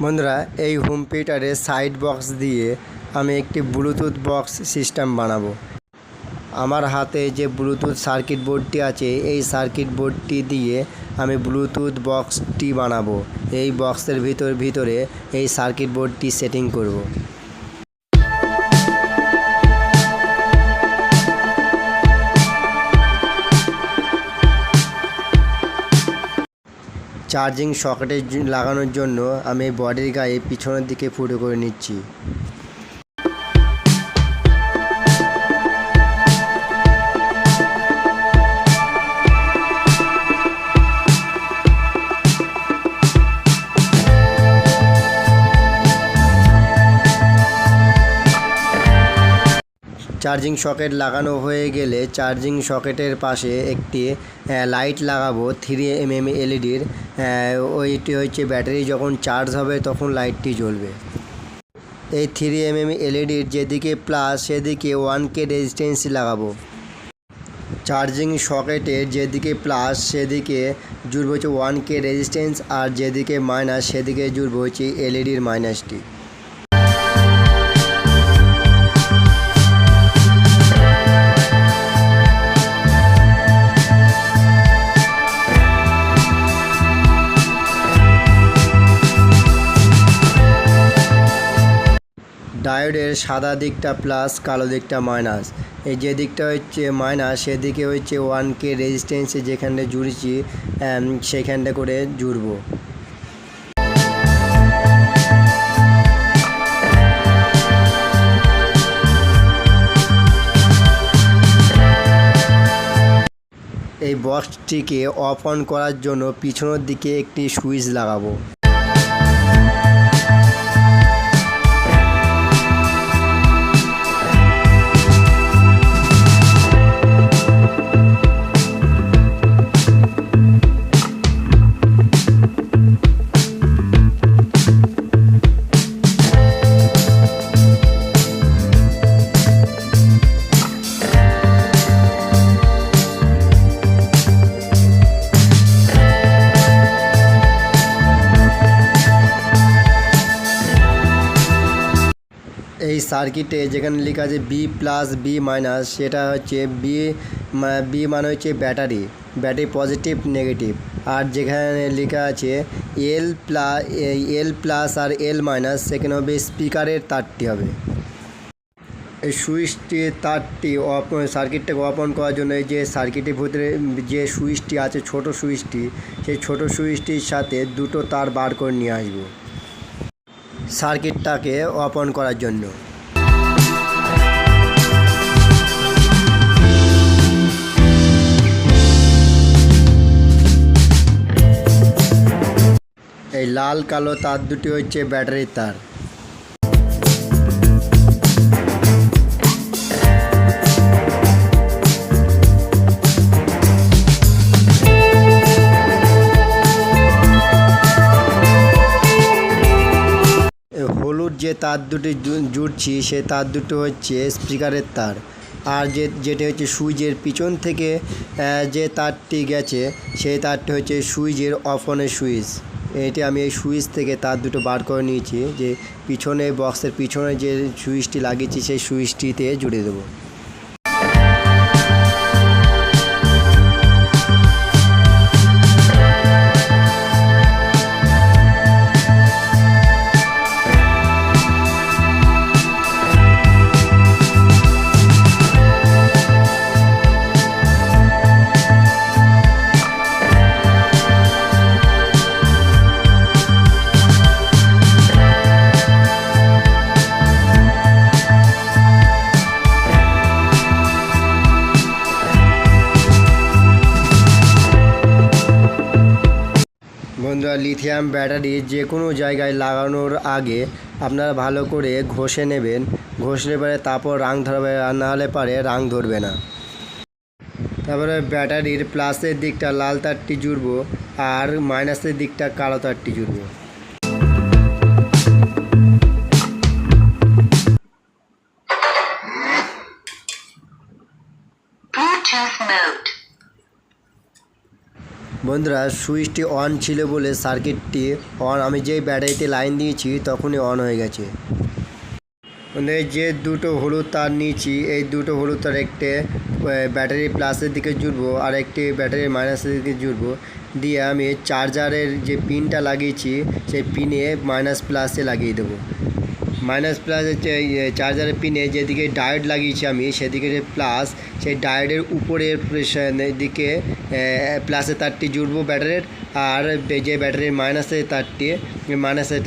বন্ধুরা, এই হোম থিয়েটারের সাইড বক্স দিয়ে আমি একটি ব্লুটুথ বক্স সিস্টেম বানাবো। আমার হাতে যে ব্লুটুথ সার্কিট বোর্ডটি আছে, এই সার্কিট বোর্ডটি দিয়ে আমি ব্লুটুথ বক্সটি বানাবো। এই বক্সের ভিতরে এই সার্কিট বোর্ডটি সেটিং করব। চার্জিং সকেটে লাগানোর জন্য আমি বডির গায়ে পিছনের দিকে ফুটো করে নিচ্ছি। চার্জিং সকেট লাগানো হয়ে গেলে চার্জিং সকেটের পাশে একটি লাইট লাগাবো 3mm এলইডির। ওইটি হচ্ছে ব্যাটারি যখন চার্জ হবে তখন লাইটটি জ্বলবে। এই 3mm এলইডির যেদিকে প্লাস সেদিকে 1K রেজিস্ট্যান্স লাগাবো। চার্জিং সকেটের যেদিকে প্লাস সেদিকে জুড়বে হচ্ছে 1K রেজিস্ট্যান্স, আর যেদিকে মাইনাস সেদিকে জুড়বে হচ্ছে এলইডির মাইনাসটি। ডায়োডের সাদা দিকটা প্লাস, কালো দিকটা মাইনাস। এই যে দিকটা হচ্ছে মাইনাস সেদিকে হচ্ছে 1K রেজিস্ট্যান্সে যেখানটা জুড়েছি সেখানটা করে জুড়বো। এই বক্সটিকে অফ অন করার জন্য পিছনের দিকে একটি সুইচ লাগাবো। এই সার্কিটে যেখানে লেখা আছে বি প্লাস বি মাইনাস, সেটা হচ্ছে বি মানে হচ্ছে ব্যাটারি পজিটিভ নেগেটিভ। আর যেখানে লেখা আছে এল প্লাস আর এল মাইনাস, সেখানে হবে স্পিকারের তারটি হবে। এই সুইচটির তারটি সার্কিটটাকে ওপেন করার জন্য এই যে সার্কিটের ভিতরে যে সুইচটি আছে ছোট সুইচটি, সেই ছোট সুইচটির সাথে দুটো তার বার করে নিয়ে আসবো সার্কিটটাকে ওপেন করার জন্য। এই লাল কালো তার দুটি হচ্ছে ব্যাটারির তার। হলুদ যে তার দুটি জুড়ছি সে তার দুটো হচ্ছে স্পিকারের তার। আর যেটা হচ্ছে সুইচের পিছন থেকে যে তারটি গেছে সেই তারটি হচ্ছে সুইচের অফ অনের সুইচ। এটি আমি এই সুইচ থেকে তার দুটো বার করে নিয়েছি, যে পিছনে বক্সের পিছনে যে সুইচটি লাগিয়েছি সেই সুইচটিতে জুড়ে দেবো। বন্ধুরা, লিথিয়াম ব্যাটারি যে কোনো জায়গায় লাগানোর আগে আপনারা ভালো করে ঘষে নেবেন। ঘষলে পরে তারপর রাং ধরবে, আর না হলে পরে রাং ধরবে না। তারপরে ব্যাটারির প্লাসের দিকটা লাল তারটি জুড়বো, আর মাইনাসের দিকটা কালো তারটি জুড়বো। বন্ধুরা সুইচটি অন ছিল বলে সার্কিটটি অন, আমি যেই ব্যাটারিতে লাইন দিয়েছি তখনই অন হয়ে গেছে। যে দুটো হলুদ তার নিয়েছি, এই দুটো হলুদ তার একটি ব্যাটারি প্লাসের দিকে জুড়বো আর একটি ব্যাটারি মাইনাসের দিকে জুড়বো, দিয়ে আমি চার্জারের যে পিনটা লাগিয়েছি সেই পিনে মাইনাস প্লাসে লাগিয়ে দেবো। মাইনাস প্লাস চার্জারের পিনে যেদিকে ডায়োড লাগিয়েছি আমি সেদিকে যে প্লাস, সেই ডায়োডের উপরের দিকে প্লাসের তারটি জুড়বো ব্যাটারির, আর যে ব্যাটারির মাইনাসের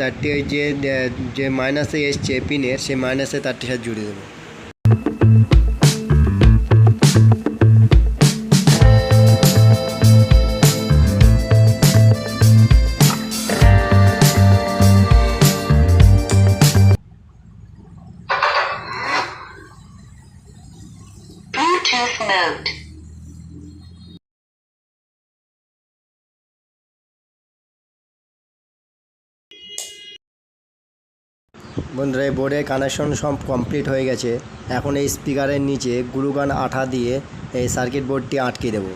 তারটি ওই যে মাইনাসে এসছে পিনের, সেই মাইনাসের তারটির সাথে জুড়ে দেবো। Bluetooth mode. বন্ধুরা এই বোর্ডের কানেকশন সব কমপ্লিট হয়ে গেছে। এখন এই স্পিকারের নিচে গ্লুগান আঠা দিয়ে এই সার্কিট বোর্ডটি আটকে দেবো।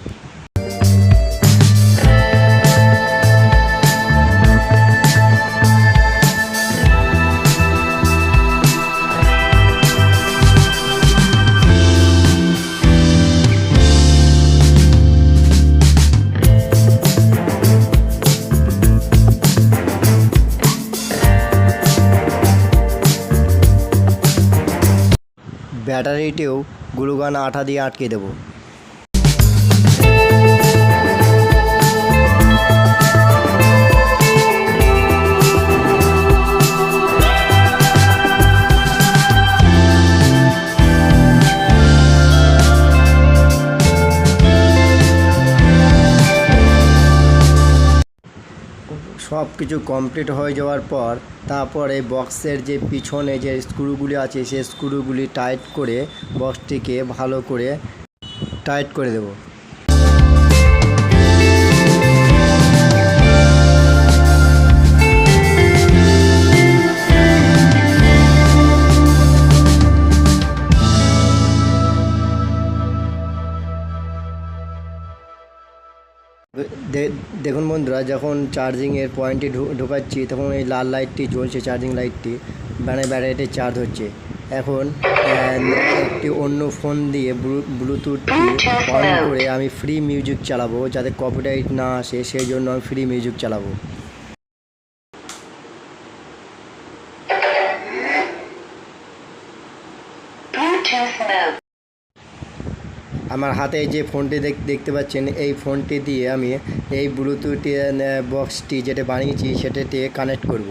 ব্যাটারিটিও গ্লুগান আঠা দিয়ে আটকে দেবো। সব কিছু কমপ্লিট হয়ে যাওয়ার পর তারপরে বক্সের যে পিছনে যে স্ক্রুগুলি আছে সেই স্ক্রুগুলি টাইট করে বক্সটিকে ভালো করে টাইট করে দেব। দেখুন বন্ধুরা, যখন চার্জিংয়ের পয়েন্টে ঢোকাচ্ছি তখন এই লাল লাইটটি জ্বলছে, চার্জিং লাইটটি, মানে ব্যাটারিটি চার্জ হচ্ছে। এখন একটি অন্য ফোন দিয়ে ব্লুটুথটি অন করে আমি ফ্রি মিউজিক চালাবো, যাতে কপিরাইট না আসে, সেই জন্য আমি ফ্রি মিউজিক চালাবো। আমার হাতে যে ফোনটি দেখতে পাচ্ছেন, এই ফোনটি দিয়ে আমি এই ব্লুটুথ বক্সটি যেটা বানিয়েছি সেটাতে কানেক্ট করব।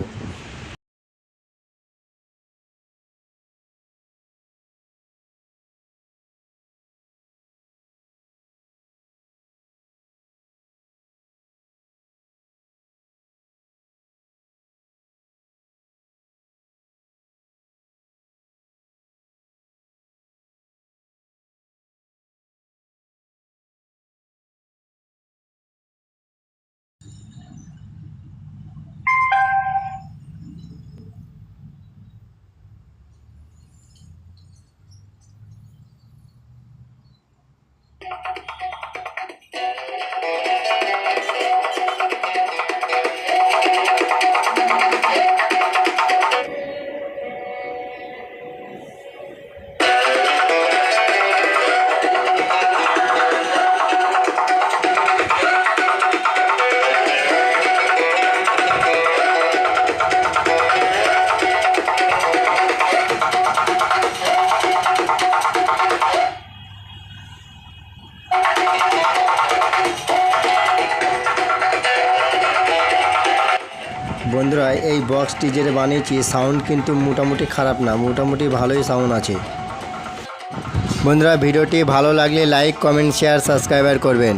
বন্ধুরা এই বক্সটি যেটা বানিয়েছি সাউন্ড কিন্তু মোটামুটি খারাপ না, মোটামুটি ভালোই সাউন্ড আছে। বন্ধুরা ভিডিওটি ভালো লাগলে লাইক, কমেন্ট, শেয়ার, সাবস্ক্রাইবার করবেন।